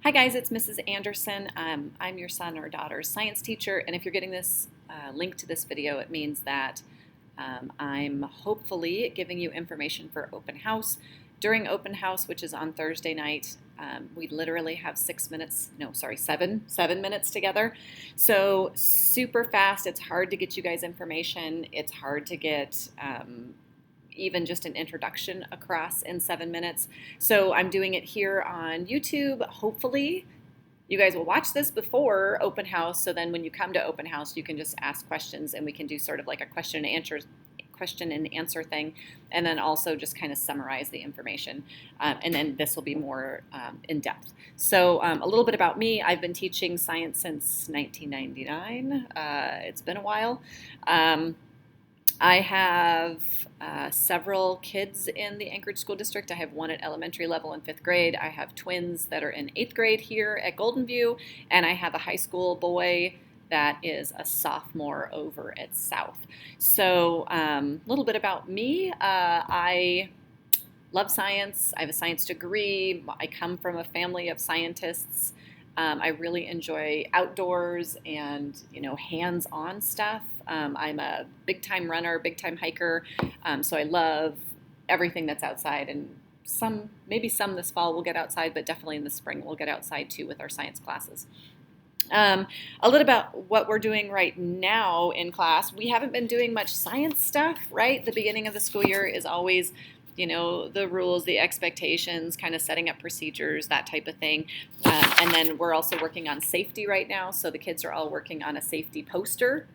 Hi guys, it's Mrs. Anderson. I'm your son or daughter's science teacher, and if you're getting this link to this video, it means that I'm hopefully giving you information for open house. During open house, which is on Thursday night, we literally have 7 minutes together. So super fast. It's hard to get you guys information. It's hard to get even just an introduction across in 7 minutes. So I'm doing it here on YouTube. Hopefully you guys will watch this before open house, so then when you come to open house you can just ask questions and we can do sort of like a question and answer thing, and then also just kind of summarize the information, and then this will be more in depth. So a little bit about me. I've been teaching science since 1999. It's been a while. I have several kids in the Anchorage School District. I have one at elementary level in 5th grade. I have twins that are in 8th grade here at Golden View, and I have a high school boy that is a sophomore over at South. So a little bit about me. I love science. I have a science degree. I come from a family of scientists. I really enjoy outdoors and, hands-on stuff. I'm a big-time runner, big-time hiker, so I love everything that's outside, and maybe some this fall we'll get outside, but definitely in the spring we'll get outside too with our science classes. A little about what we're doing right now in class. We haven't been doing much science stuff, right? The beginning of the school year is always the rules, the expectations, kind of setting up procedures, that type of thing. And then we're also working on safety right now. So the kids are all working on a safety poster.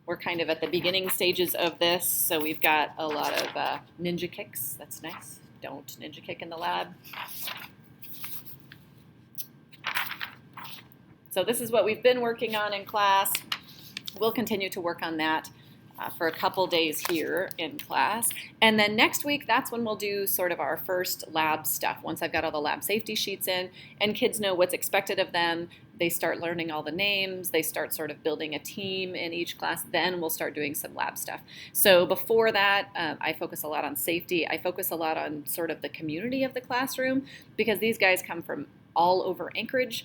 We're kind of at the beginning stages of this. So we've got a lot of ninja kicks. That's nice. Don't ninja kick in the lab. So this is what we've been working on in class. We'll continue to work on that for a couple days here in class. And then next week, that's when we'll do sort of our first lab stuff. Once I've got all the lab safety sheets in and kids know what's expected of them, they start learning all the names, they start sort of building a team in each class, then we'll start doing some lab stuff. So before that, I focus a lot on safety. I focus a lot on sort of the community of the classroom, because these guys come from all over Anchorage.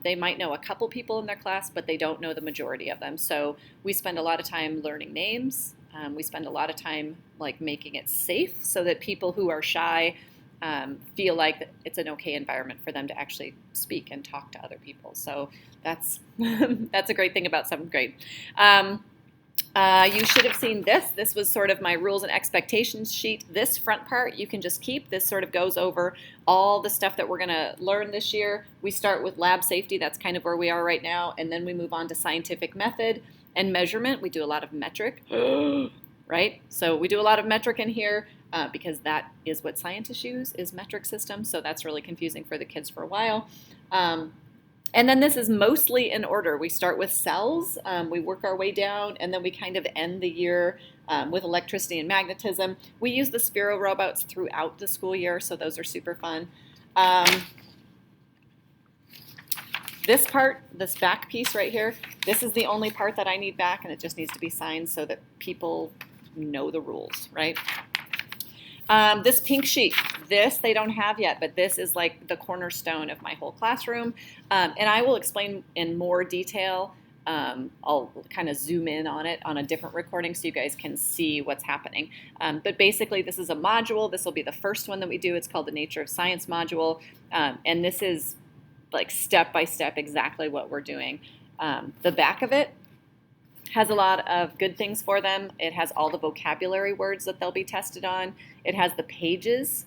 They might know a couple people in their class, but they don't know the majority of them. So we spend a lot of time learning names. We spend a lot of time making it safe so that people who are shy feel like it's an okay environment for them to actually speak and talk to other people. So that's that's a great thing about 7th grade. You should have seen this. This was sort of my rules and expectations sheet. This front part you can just keep. This sort of goes over all the stuff that we're going to learn this year. We start with lab safety. That's kind of where we are right now. And then we move on to scientific method and measurement. We do a lot of metric, right? So we do a lot of metric in here because that is what scientists use, is metric systems. So that's really confusing for the kids for a while. And then this is mostly in order. We start with cells, we work our way down, and then we kind of end the year with electricity and magnetism. We use the Sphero robots throughout the school year, so those are super fun. This part, this back piece right here, this is the only part that I need back, and it just needs to be signed so that people know the rules, right? This pink sheet, this they don't have yet, but this is like the cornerstone of my whole classroom. And I will explain in more detail. I'll kind of zoom in on it on a different recording so you guys can see what's happening. But basically this is a module. This will be the first one that we do. It's called the Nature of Science module. And this is like step by step exactly what we're doing. The back of it has a lot of good things for them. It has all the vocabulary words that they'll be tested on. It has the pages,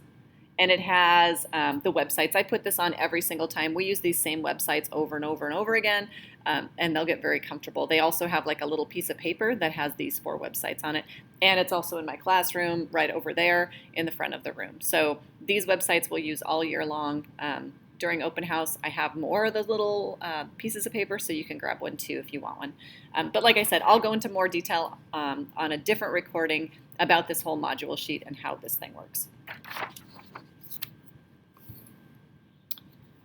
and it has the websites. I put this on every single time. We use these same websites over and over and over again, and they'll get very comfortable. They also have like a little piece of paper that has these 4 websites on it, and it's also in my classroom right over there in the front of the room. So these websites we'll use all year long. During open house, I have more of those little pieces of paper, so you can grab one too if you want one. But like I said, I'll go into more detail on a different recording about this whole module sheet and how this thing works.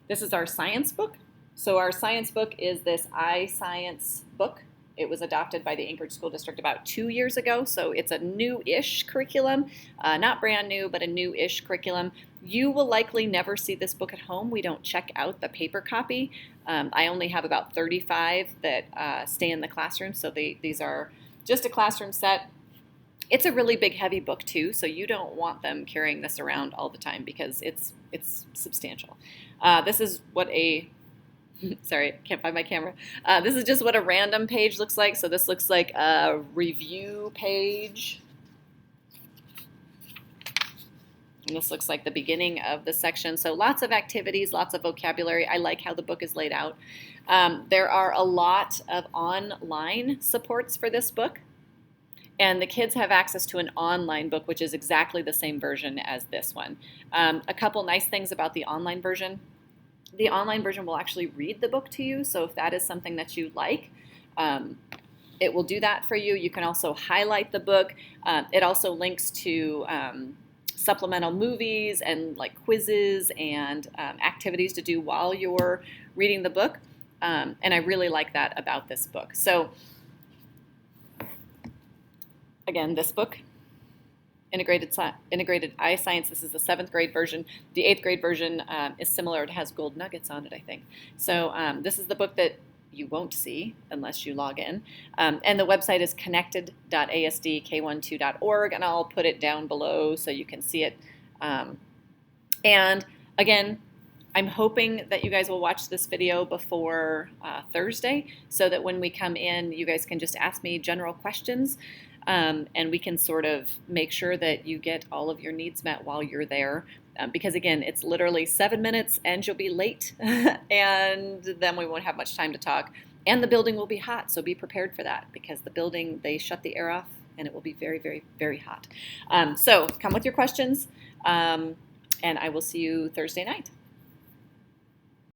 This is our science book. So our science book is this iScience book. It was adopted by the Anchorage School District about 2 years ago, so it's a new-ish curriculum, not brand new, but a new-ish curriculum. You will likely never see this book at home. We don't check out the paper copy. I only have about 35 that stay in the classroom, so these are just a classroom set. It's a really big, heavy book too, so you don't want them carrying this around all the time because it's substantial. This is what a sorry, can't find my camera. This is just what a random page looks like. So this looks like a review page. And this looks like the beginning of the section. So lots of activities, lots of vocabulary. I like how the book is laid out. There are a lot of online supports for this book. And the kids have access to an online book, which is exactly the same version as this one. A couple nice things about the online version. The online version will actually read the book to you, so if that is something that you like, it will do that for you. You can also highlight the book. It also links to supplemental movies and like quizzes and activities to do while you're reading the book, and I really like that about this book. So again, this book, Integrated Eye Science. This is the 7th grade version. The 8th grade version is similar. It has gold nuggets on it, I think. So this is the book that you won't see unless you log in. And the website is connected.asdk12.org, and I'll put it down below so you can see it. And again, I'm hoping that you guys will watch this video before Thursday so that when we come in, you guys can just ask me general questions. And we can sort of make sure that you get all of your needs met while you're there. Because again, it's literally 7 minutes and you'll be late and then we won't have much time to talk. And the building will be hot, so be prepared for that because the building, they shut the air off and it will be very, very, very hot. So come with your questions and I will see you Thursday night.